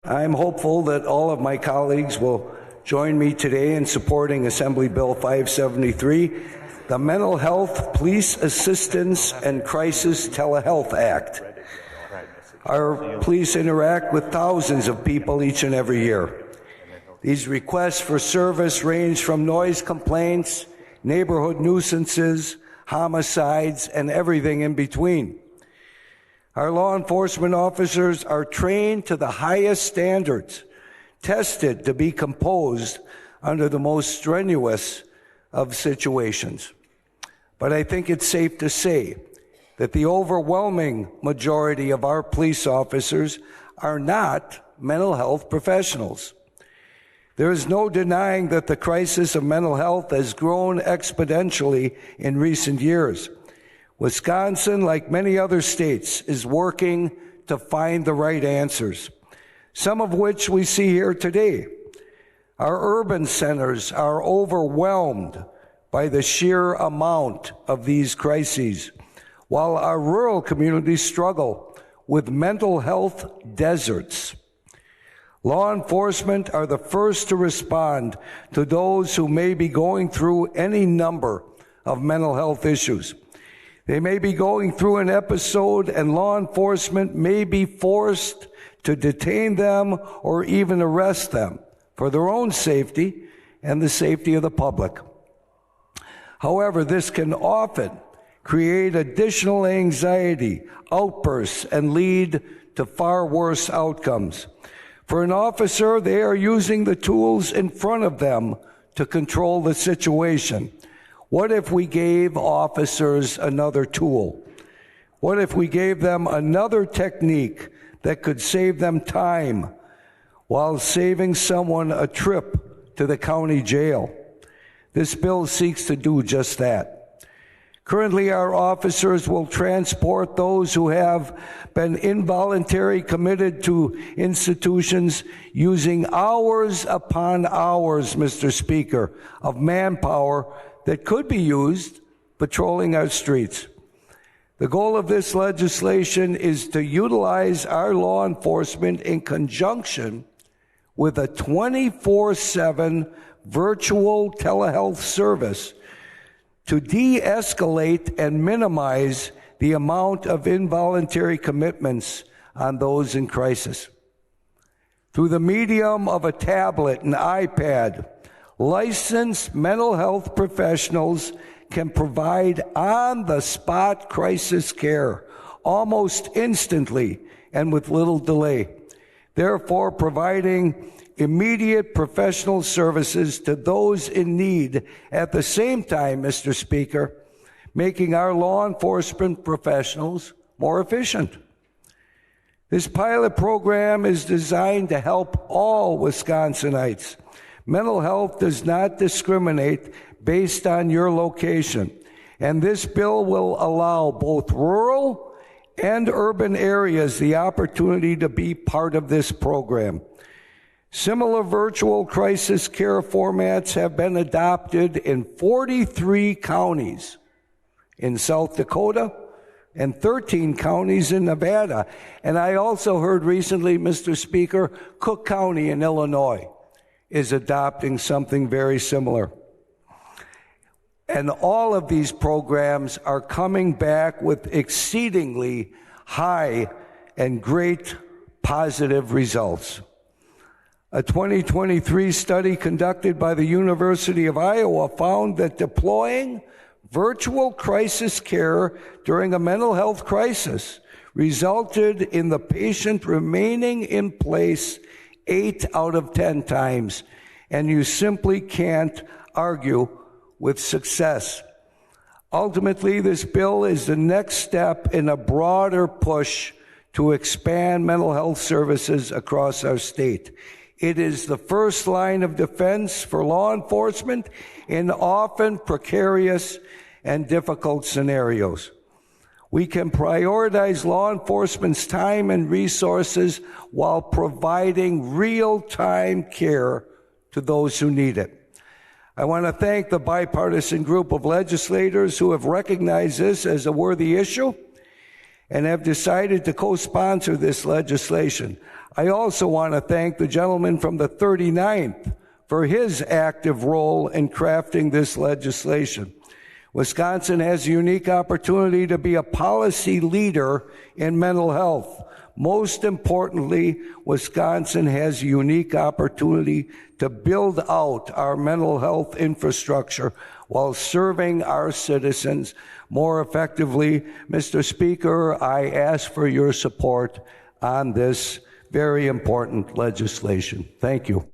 I'm hopeful that all of my colleagues will join me today in supporting Assembly Bill 573, the Mental Health, Police Assistance, and Crisis Telehealth Act. Our police interact with thousands of people each and every year. These requests for service range from noise complaints, neighborhood nuisances, homicides, and everything in between. Our law enforcement officers are trained to the highest standards, tested to be composed under the most strenuous of situations. But I think it's safe to say that the overwhelming majority of our police officers are not mental health professionals. There is no denying that the crisis of mental health has grown exponentially in recent years. Wisconsin, like many other states, is working to find the right answers, some of which we see here today. Our urban centers are overwhelmed by the sheer amount of these crises, while our rural communities struggle with mental health deserts. Law enforcement are the first to respond to those who may be going through any number of mental health issues. They may be going through an episode, and law enforcement may be forced to detain them or even arrest them for their own safety and the safety of the public. However, this can often create additional anxiety, outbursts, and lead to far worse outcomes. For an officer, they are using the tools in front of them to control the situation. What if we gave officers another tool? What if we gave them another technique that could save them time while saving someone a trip to the county jail? This bill seeks to do just that. Currently, our officers will transport those who have been involuntarily committed to institutions using hours upon hours, Mr. Speaker, of manpower that could be used patrolling our streets. The goal of this legislation is to utilize our law enforcement in conjunction with a 24/7 virtual telehealth service to de-escalate and minimize the amount of involuntary commitments on those in crisis. Through the medium of a tablet and iPad, licensed mental health professionals can provide on-the-spot crisis care almost instantly and with little delay, therefore providing immediate professional services to those in need at the same time, Mr. Speaker, making our law enforcement professionals more efficient. This pilot program is designed to help all Wisconsinites. Mental health does not discriminate based on your location, and this bill will allow both rural and urban areas the opportunity to be part of this program. Similar virtual crisis care formats have been adopted in 43 counties in South Dakota and 13 counties in Nevada. And I also heard recently, Mr. Speaker, Cook County in Illinois is adopting something very similar. And all of these programs are coming back with exceedingly high and great positive results. A 2023 study conducted by the University of Iowa found that deploying virtual crisis care during a mental health crisis resulted in the patient remaining in place 8 out of 10 times, and you simply can't argue with success. Ultimately, this bill is the next step in a broader push to expand mental health services across our state. It is the first line of defense for law enforcement in often precarious and difficult scenarios. We can prioritize law enforcement's time and resources while providing real-time care to those who need it. I want to thank the bipartisan group of legislators who have recognized this as a worthy issue and have decided to co-sponsor this legislation. I also want to thank the gentleman from the 39th for his active role in crafting this legislation. Wisconsin has a unique opportunity to be a policy leader in mental health. Most importantly, Wisconsin has a unique opportunity to build out our mental health infrastructure while serving our citizens more effectively. Mr. Speaker, I ask for your support on this very important legislation. Thank you.